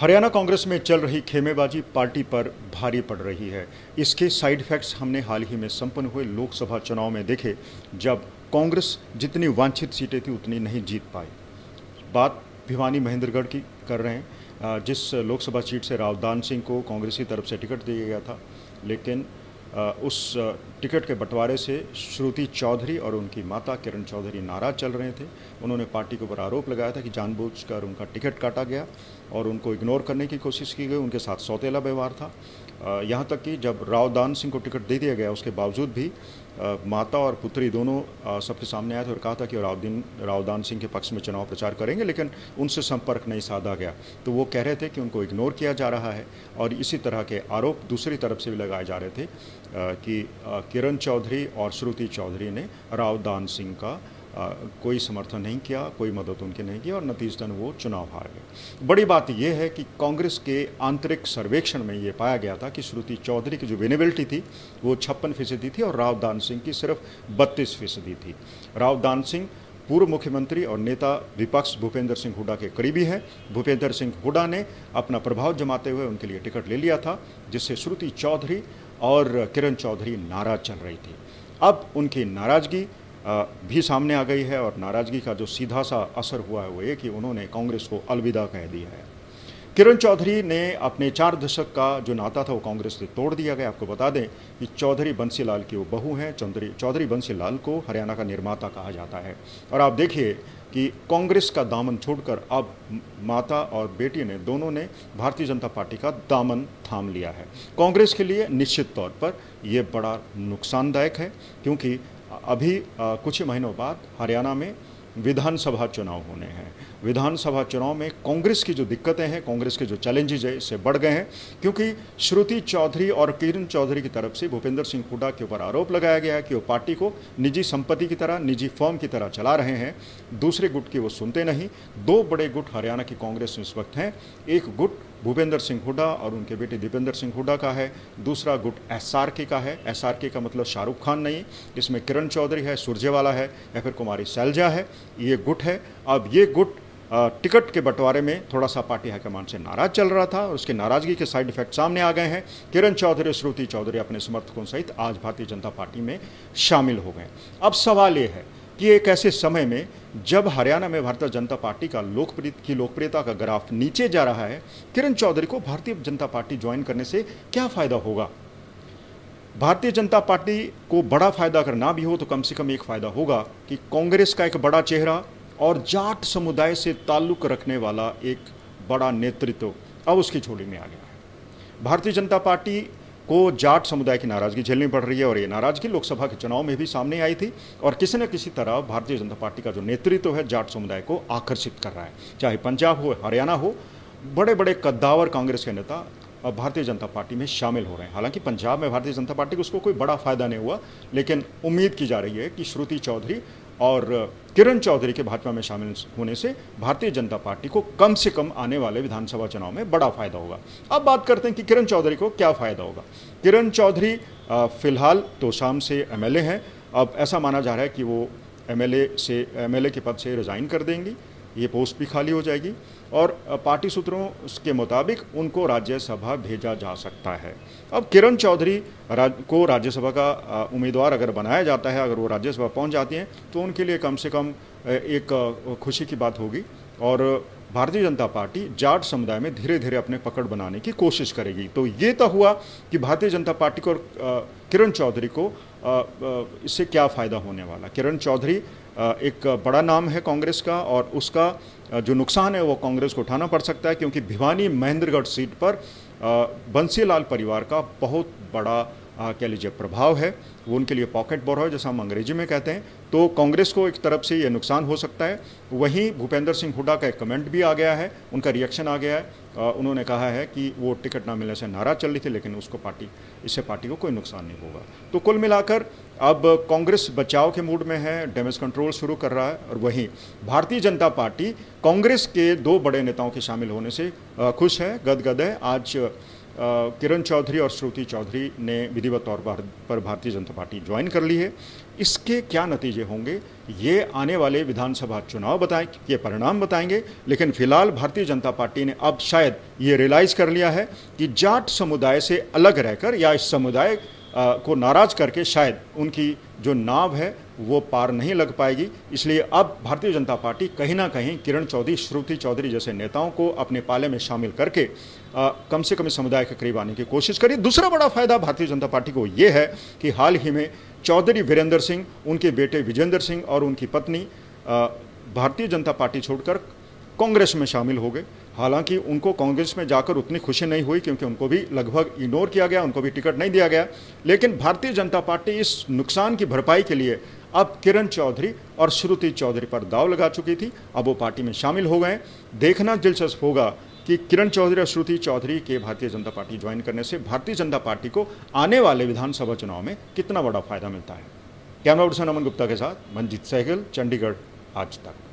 हरियाणा कांग्रेस में चल रही खेमेबाजी पार्टी पर भारी पड़ रही है। इसके साइड इफेक्ट्स हमने हाल ही में संपन्न हुए लोकसभा चुनाव में देखे, जब कांग्रेस जितनी वांछित सीटें थी उतनी नहीं जीत पाई। बात भिवानी महेंद्रगढ़ की कर रहे हैं, जिस लोकसभा सीट से रावदान सिंह को कांग्रेस की तरफ से टिकट दिया गया था, लेकिन उस टिकट के बंटवारे से श्रुति चौधरी और उनकी माता किरण चौधरी नाराज चल रहे थे। उन्होंने पार्टी के ऊपर आरोप लगाया था कि जानबूझकर उनका टिकट काटा गया और उनको इग्नोर करने की कोशिश की गई, उनके साथ सौतेला व्यवहार था। यहाँ तक कि जब रावदान सिंह को टिकट दे दिया गया, उसके बावजूद भी माता और पुत्री दोनों सबके सामने आए थे और कहा था कि रावदान सिंह के पक्ष में चुनाव प्रचार करेंगे, लेकिन उनसे संपर्क नहीं साधा गया। तो वो कह रहे थे कि उनको इग्नोर किया जा रहा है। और इसी तरह के आरोप दूसरी तरफ से भी लगाए जा रहे थे कि किरण चौधरी और श्रुति चौधरी ने रावदान सिंह का कोई समर्थन नहीं किया, कोई मदद उनकी नहीं की और नतीजतन वो चुनाव हार गए। बड़ी बात यह है कि कांग्रेस के आंतरिक सर्वेक्षण में ये पाया गया था कि श्रुति चौधरी की जो विनेबिलिटी थी वो 56% थी और रावदान सिंह की सिर्फ 32% थी। रावदान सिंह पूर्व मुख्यमंत्री और नेता विपक्ष भूपेंद्र सिंह हुड्डा के करीबी है। भूपेंद्र सिंह हुड्डा ने अपना प्रभाव जमाते हुए उनके लिए टिकट ले लिया था, जिससे श्रुति चौधरी और किरण चौधरी नाराज चल रही थी। अब उनकी नाराजगी भी सामने आ गई है और नाराजगी का जो सीधा सा असर हुआ है वो ये कि उन्होंने कांग्रेस को अलविदा कह दिया है। किरण चौधरी ने अपने 4 दशक का जो नाता था वो कांग्रेस से तोड़ दिया गया। आपको बता दें कि चौधरी बंसीलाल की वो बहू हैं। चौधरी बंसीलाल को हरियाणा का निर्माता कहा जाता है। और आप देखिए कि कांग्रेस का दामन छोड़कर अब माता और बेटी ने दोनों ने भारतीय जनता पार्टी का दामन थाम लिया है। कांग्रेस के लिए निश्चित तौर पर यह बड़ा नुकसानदायक है, क्योंकि अभी कुछ ही महीनों बाद हरियाणा में विधानसभा चुनाव होने हैं। विधानसभा चुनाव में कांग्रेस की जो दिक्कतें हैं, कांग्रेस के जो चैलेंजेज है, इससे बढ़ गए हैं, क्योंकि श्रुति चौधरी और किरण चौधरी की तरफ से भूपेंद्र सिंह हुड्डा के ऊपर आरोप लगाया गया है कि वो पार्टी को निजी संपत्ति की तरह, निजी फर्म की तरह चला रहे हैं। दूसरे गुट की वो सुनते नहीं। 2 बड़े गुट हरियाणा की कांग्रेस में इस वक्त हैं। एक गुट भूपेंद्र सिंह हुड्डा और उनके बेटे दीपेंद्र सिंह हुड्डा का है, दूसरा गुट SRK का है। SRK का मतलब शाहरुख खान नहीं, इसमें किरण चौधरी है, सुरजेवाला है या फिर कुमारी सैलजा है, ये गुट है। अब ये गुट टिकट के बंटवारे में थोड़ा सा पार्टी हाईकमान से नाराज चल रहा था और उसके नाराजगी के साइड इफेक्ट सामने आ गए हैं। किरण चौधरी और श्रुति चौधरी अपने समर्थकों सहित आज भारतीय जनता पार्टी में शामिल हो गए। अब सवाल ये है कि एक ऐसे समय में जब हरियाणा में भारतीय जनता पार्टी का लोकप्रियता का ग्राफ नीचे जा रहा है, किरण चौधरी को भारतीय जनता पार्टी ज्वाइन करने से क्या फायदा होगा? भारतीय जनता पार्टी को बड़ा फायदा अगर ना भी हो तो कम से कम एक फायदा होगा कि कांग्रेस का एक बड़ा चेहरा और जाट समुदाय से ताल्लुक रखने वाला एक बड़ा नेतृत्व अब उसकी झोली में आ गया है। भारतीय जनता पार्टी को जाट समुदाय की नाराजगी झेलनी पड़ रही है और ये नाराजगी लोकसभा के चुनाव में भी सामने आई थी और किसी न किसी तरह भारतीय जनता पार्टी का जो नेतृत्व है जाट समुदाय को आकर्षित कर रहा है। चाहे पंजाब हो, हरियाणा हो, बड़े बड़े कद्दावर कांग्रेस के नेता अब भारतीय जनता पार्टी में शामिल हो रहे हैं। हालांकि पंजाब में भारतीय जनता पार्टी को उसको कोई बड़ा फायदा नहीं हुआ, लेकिन उम्मीद की जा रही है कि श्रुति चौधरी और किरण चौधरी के भाजपा में शामिल होने से भारतीय जनता पार्टी को कम से कम आने वाले विधानसभा चुनाव में बड़ा फायदा होगा। अब बात करते हैं कि किरण चौधरी को क्या फायदा होगा। किरण चौधरी फिलहाल तोशाम से MLA हैं। अब ऐसा माना जा रहा है कि वो MLA के पद से रिजाइन कर देंगी, ये पोस्ट भी खाली हो जाएगी और पार्टी सूत्रों के मुताबिक उनको राज्यसभा भेजा जा सकता है। अब किरण चौधरी को राज्यसभा का उम्मीदवार अगर बनाया जाता है, अगर वो राज्यसभा पहुंच जाती हैं तो उनके लिए कम से कम एक खुशी की बात होगी और भारतीय जनता पार्टी जाट समुदाय में धीरे धीरे अपने पकड़ बनाने की कोशिश करेगी। तो ये तो हुआ कि भारतीय जनता पार्टी को किरण चौधरी को इससे क्या फ़ायदा होने वाला। किरण चौधरी एक बड़ा नाम है कांग्रेस का और उसका जो नुकसान है वो कांग्रेस को उठाना पड़ सकता है, क्योंकि भिवानी महेंद्रगढ़ सीट पर बंसीलाल परिवार का बहुत बड़ा कह लीजिए प्रभाव है। वो उनके लिए पॉकेट बोरो है, जैसा हम अंग्रेजी में कहते हैं। तो कांग्रेस को एक तरफ से ये नुकसान हो सकता है। वहीं भूपेंद्र सिंह हुड्डा का एक कमेंट भी आ गया है, उनका रिएक्शन आ गया है। उन्होंने कहा है कि वो टिकट ना मिलने से नाराज चल रही थी, लेकिन इससे पार्टी को कोई नुकसान नहीं होगा। तो कुल मिलाकर अब कांग्रेस बचाव के मूड में है, डैमेज कंट्रोल शुरू कर रहा है और वहीं भारतीय जनता पार्टी कांग्रेस के 2 बड़े नेताओं के शामिल होने से खुश है, गदगद है। आज किरण चौधरी और श्रुति चौधरी ने विधिवत तौर पर भारतीय जनता पार्टी ज्वाइन कर ली है। इसके क्या नतीजे होंगे ये आने वाले विधानसभा चुनाव बताएं के परिणाम बताएंगे। लेकिन फिलहाल भारतीय जनता पार्टी ने अब शायद ये रियलाइज कर लिया है कि जाट समुदाय से अलग रहकर या इस समुदाय को नाराज करके शायद उनकी जो नाव है वो पार नहीं लग पाएगी। इसलिए अब भारतीय जनता पार्टी कहीं ना कहीं किरण चौधरी, श्रुति चौधरी जैसे नेताओं को अपने पाले में शामिल करके कम से कम इस समुदाय के करीब आने की कोशिश करी। दूसरा बड़ा फायदा भारतीय जनता पार्टी को ये है कि हाल ही में चौधरी वीरेंद्र सिंह, उनके बेटे विजेंद्र सिंह और उनकी पत्नी भारतीय जनता पार्टी छोड़कर कांग्रेस में शामिल हो गए। हालांकि उनको कांग्रेस में जाकर उतनी खुशी नहीं हुई क्योंकि उनको भी लगभग इग्नोर किया गया, उनको भी टिकट नहीं दिया गया। लेकिन भारतीय जनता पार्टी इस नुकसान की भरपाई के लिए अब किरण चौधरी और श्रुति चौधरी पर दांव लगा चुकी थी। अब वो पार्टी में शामिल हो गए। देखना दिलचस्प होगा कि किरण चौधरी और श्रुति चौधरी के भारतीय जनता पार्टी ज्वाइन करने से भारतीय जनता पार्टी को आने वाले विधानसभा चुनाव में कितना बड़ा फायदा मिलता है। कैमरा पर्सन अमन गुप्ता के साथ मंजीत सहगल, चंडीगढ़ आज तक।